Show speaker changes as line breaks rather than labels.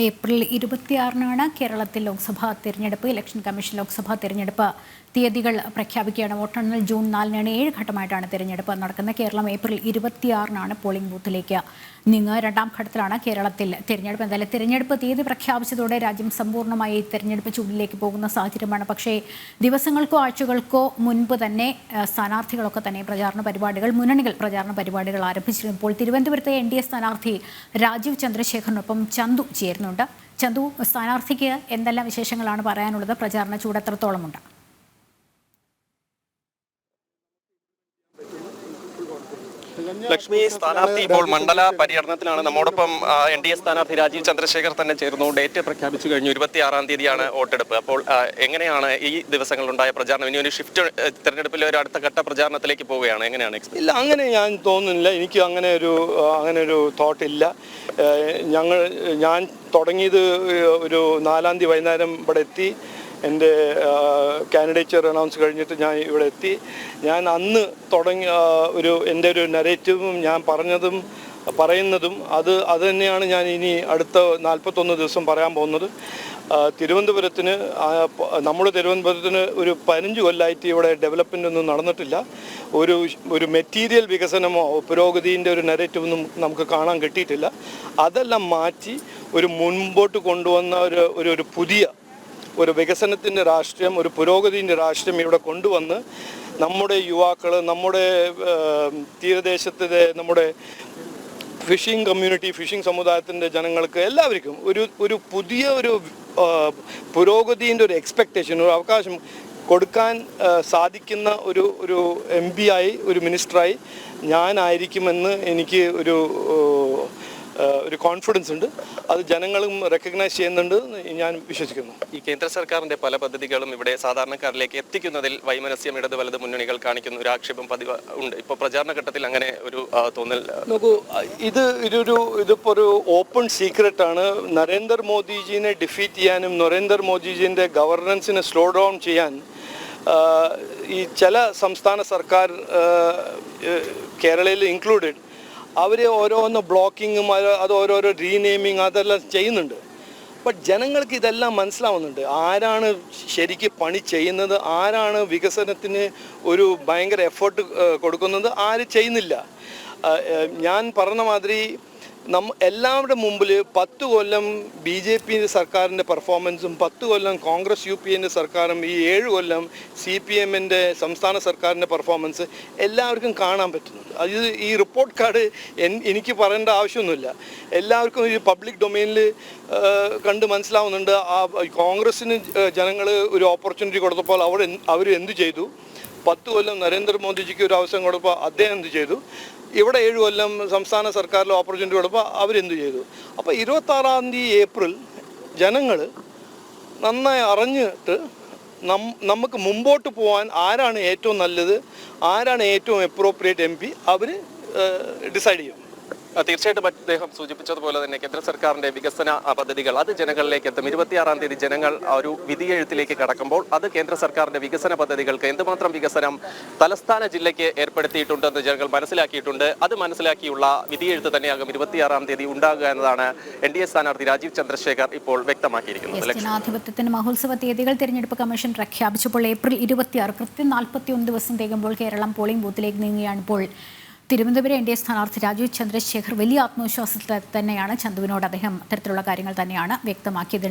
April 26-നാണ് കേരളത്തിൽ ലോക്സഭാ തിരഞ്ഞെടുപ്പ്. Election commission Lok Sabha തിരഞ്ഞെടുപ്പ് തീയതികൾ പ്രഖ്യാപിക്കുകയാണ്. വോട്ടെണ്ണൽ ജൂൺ 4-നാണ്. 7 ഘട്ടമായിട്ടാണ് തിരഞ്ഞെടുപ്പ് നടക്കുന്നത്. കേരളം ഏപ്രിൽ 26-നാണ് പോളിംഗ് ബൂത്തിലേക്ക് നീങ്ങുക. രണ്ടാം ഘട്ടത്തിലാണ് കേരളത്തിൽ തിരഞ്ഞെടുപ്പ്. എന്തായാലും തിരഞ്ഞെടുപ്പ് തീയതി പ്രഖ്യാപിച്ചതോടെ രാജ്യം സമ്പൂർണ്ണമായി തിരഞ്ഞെടുപ്പ് ചൂടിലേക്ക് പോകുന്ന സാഹചര്യമാണ്. പക്ഷേ ദിവസങ്ങൾക്കോ ആഴ്ചകൾക്കോ മുൻപ് തന്നെ സ്ഥാനാർത്ഥികളൊക്കെ തന്നെ മുന്നണികൾ പ്രചാരണ പരിപാടികൾ ആരംഭിച്ചിരുന്നപ്പോൾ തിരുവനന്തപുരത്തെ NDA സ്ഥാനാർത്ഥി രാജീവ് ചന്ദ്രശേഖറിനൊപ്പം ചന്തു ചേരുന്നുണ്ട്. ചന്തു, സ്ഥാനാർത്ഥിക്ക് എന്തെല്ലാം വിശേഷങ്ങളാണ് പറയാനുള്ളത്? പ്രചാരണ ചൂട് എത്രത്തോളമുണ്ട്?
ലക്ഷ്മി, സ്ഥാനാർത്ഥി ഇപ്പോൾ മണ്ഡല പര്യടനത്തിലാണ്. നമ്മോടൊപ്പം NDA സ്ഥാനാർത്ഥി രാജീവ് ചന്ദ്രശേഖർ തന്നെ ചേരുന്നു. ഡേറ്റ് പ്രഖ്യാപിച്ചു കഴിഞ്ഞു. 26-ാം തീയതിയാണ് വോട്ടെടുപ്പ്. അപ്പോൾ എങ്ങനെയാണ് ഈ ദിവസങ്ങളിലുണ്ടായ പ്രചാരണം? ഇനി ഒരു ഷിഫ്റ്റ് തെരഞ്ഞെടുപ്പിലെ ഒരു അടുത്ത ഘട്ട പ്രചാരണത്തിലേക്ക് പോവുകയാണ്. എങ്ങനെയാണ്?
ഇല്ല, അങ്ങനെ ഞാൻ തോന്നുന്നില്ല. എനിക്ക് അങ്ങനെ ഒരു തോട്ട് ഇല്ല. ഞാൻ തുടങ്ങിയത് ഒരു 4-ാം തീയതി വൈകുന്നേരം ഇവിടെ എത്തി. എൻ്റെ കാൻഡിഡേച്ചർ അനൗൺസ് കഴിഞ്ഞിട്ട് ഞാൻ ഇവിടെ എത്തി. ഞാൻ അന്ന് തുടങ്ങിയ എൻ്റെ ഒരു നരേറ്റീവും ഞാൻ പറയുന്നതും അത് തന്നെയാണ് ഞാൻ ഇനി അടുത്ത 41 ദിവസം പറയാൻ പോകുന്നത്. നമ്മുടെ തിരുവനന്തപുരത്തിന് ഒരു 15 കൊല്ലമായിട്ട് ഇവിടെ ഡെവലപ്മെൻ്റ് ഒന്നും നടന്നിട്ടില്ല. ഒരു മെറ്റീരിയൽ വികസനമോ പുരോഗതിൻ്റെ ഒരു നരേറ്റീവൊന്നും നമുക്ക് കാണാൻ കിട്ടിയിട്ടില്ല. അതെല്ലാം മാറ്റി ഒരു മുൻപോട്ട് കൊണ്ടുവന്ന ഒരു പുതിയ ഒരു വികസനത്തിൻ്റെ രാഷ്ട്രീയം, ഒരു പുരോഗതിൻ്റെ രാഷ്ട്രീയം ഇവിടെ കൊണ്ടുവന്ന് നമ്മുടെ യുവാക്കൾ, നമ്മുടെ തീരദേശത്തിലെ നമ്മുടെ ഫിഷിംഗ് കമ്മ്യൂണിറ്റി, ഫിഷിംഗ് സമുദായത്തിൻ്റെ ജനങ്ങൾക്ക് എല്ലാവർക്കും ഒരു പുതിയ പുരോഗതിൻ്റെ ഒരു എക്സ്പെക്റ്റേഷൻ, ഒരു അവകാശം കൊടുക്കാൻ സാധിക്കുന്ന ഒരു MP ആയി, ഒരു മിനിസ്റ്ററായി ഞാനായിരിക്കുമെന്ന് എനിക്ക് ഒരു കോൺഫിഡൻസ് ഉണ്ട്. അത് ജനങ്ങളും റെക്കഗ്നൈസ് ചെയ്യുന്നുണ്ട് ഞാൻ വിശ്വസിക്കുന്നു.
ഈ കേന്ദ്ര സർക്കാരിന്റെ പല പദ്ധതികളും ഇവിടെ സാധാരണക്കാരിലേക്ക് എത്തിക്കുന്നതിൽ വൈമനസ്യം ഇടത് വലത് മുന്നണികൾ കാണിക്കുന്ന ഒരു ആക്ഷേപം പതിവ് ഉണ്ട്. ഇപ്പോൾ പ്രചാരണ ഘട്ടത്തിൽ അങ്ങനെ ഒരു തോന്നൽ
നോക്കൂ, ഇതിപ്പോൾ ഒരു ഓപ്പൺ സീക്രട്ട് ആണ്. നരേന്ദ്രമോദിജിനെ ഡിഫീറ്റ് ചെയ്യാനും നരേന്ദ്രമോദിജിൻ്റെ ഗവർണൻസിനെ സ്ലോ ഡൗൺ ചെയ്യാൻ ഈ ചില സംസ്ഥാന സർക്കാർ, കേരളയിൽ ഇൻക്ലൂഡഡ്, അവർ ഓരോന്ന് ബ്ലോക്കിങ്ങും അത് ഓരോരോ റീനെയിമിങ് അതെല്ലാം ചെയ്യുന്നുണ്ട്. ബട്ട് ജനങ്ങൾക്ക് ഇതെല്ലാം മനസ്സിലാവുന്നുണ്ട്. ആരാണ് ശരിക്ക് പണി ചെയ്യുന്നത്, ആരാണ് വികസനത്തിന് ഒരു ഭയങ്കര എഫേർട്ട് കൊടുക്കുന്നത്, ആര് ചെയ്യുന്നില്ല. ഞാൻ പറഞ്ഞ മാതിരി എല്ലാവരുടെ മുമ്പിൽ 10 കൊല്ലം BJP സർക്കാരിൻ്റെ പെർഫോമൻസും 10 കൊല്ലം കോൺഗ്രസ് UPA സർക്കാരും ഈ 7 കൊല്ലം CPM-ൻ്റെ സംസ്ഥാന സർക്കാരിൻ്റെ പെർഫോമൻസ് എല്ലാവർക്കും കാണാൻ പറ്റുന്നുണ്ട്. അത് ഈ റിപ്പോർട്ട് കാർഡ് എനിക്ക് പറയേണ്ട ആവശ്യമൊന്നുമില്ല. എല്ലാവർക്കും ഈ പബ്ലിക് ഡൊമൈനിൽ കണ്ട് മനസ്സിലാവുന്നുണ്ട്. കോൺഗ്രസ്സിന് ജനങ്ങൾ ഒരു ഓപ്പർച്യൂണിറ്റി കൊടുത്തപ്പോൾ അവർ എന്തു ചെയ്തു, 10 കൊല്ലം നരേന്ദ്രമോദിജിക്ക് ഒരു അവസരം കൊടുത്തപ്പോൾ അദ്ദേഹം എന്ത് ചെയ്തു, ഇവിടെ 7 കൊല്ലം സംസ്ഥാന സർക്കാരിൽ ഓപ്പർച്യൂണിറ്റി കൊടുപ്പോൾ അവരെന്തു ചെയ്തു. അപ്പോൾ 26-ാം തീയതി ഏപ്രിൽ ജനങ്ങൾ നന്നായി അറിഞ്ഞിട്ട് നമുക്ക് മുമ്പോട്ട് പോകാൻ ആരാണ് ഏറ്റവും നല്ലത്, ആരാണ് ഏറ്റവും അപ്രോപ്രിയേറ്റ് MP, അവർ ഡിസൈഡ് ചെയ്യും.
തീർച്ചയായിട്ടും അദ്ദേഹം സൂചിപ്പിച്ചതുപോലെ തന്നെ കേന്ദ്ര സർക്കാരിന്റെ വികസന പദ്ധതികൾ അത് ജനങ്ങളിലേക്ക് എത്തും. 26-ാം തീയതി ജനങ്ങൾ ഒരു വിധിയെഴുത്തിലേക്ക് കടക്കുമ്പോൾ അത് കേന്ദ്ര സർക്കാരിന്റെ വികസന പദ്ധതികൾക്ക് എന്തുമാത്രം വികസനം തലസ്ഥാന ജില്ലയ്ക്ക് ഏർപ്പെടുത്തിയിട്ടുണ്ടെന്ന് ജനങ്ങൾ മനസ്സിലാക്കിയിട്ടുണ്ട്. അത് മനസ്സിലാക്കിയുള്ള വിധിയെഴുത്ത് തന്നെയാകും 26-ാം തീയതി ഉണ്ടാകുക എന്നതാണ് NDA സ്ഥാനാർത്ഥി രാജീവ് ചന്ദ്രശേഖർ ഇപ്പോൾ വ്യക്തമാക്കിയിരിക്കുന്നത്.
ജനാധിപത്യത്തിന് മഹോത്സവ തീയതികൾ തിരഞ്ഞെടുപ്പ് കമ്മീഷൻ പ്രഖ്യാപിച്ചപ്പോൾ ഏപ്രിൽ 26 കൃത്യം 41 ദിവസം തികയുമ്പോൾ കേരളം പോളിംഗ് ബൂത്തിലേക്ക് നീങ്ങുകയാണ്. ഇപ്പോൾ തിരുവനന്തപുരം NDA സ്ഥാനാർത്ഥി രാജീവ് ചന്ദ്രശേഖർ വലിയ ആത്മവിശ്വാസത്തിൽ തന്നെയാണ്. ചന്തുവിനോട് അദ്ദേഹം അത്തരത്തിലുള്ള കാര്യങ്ങൾ തന്നെയാണ് വ്യക്തമാക്കിയത്.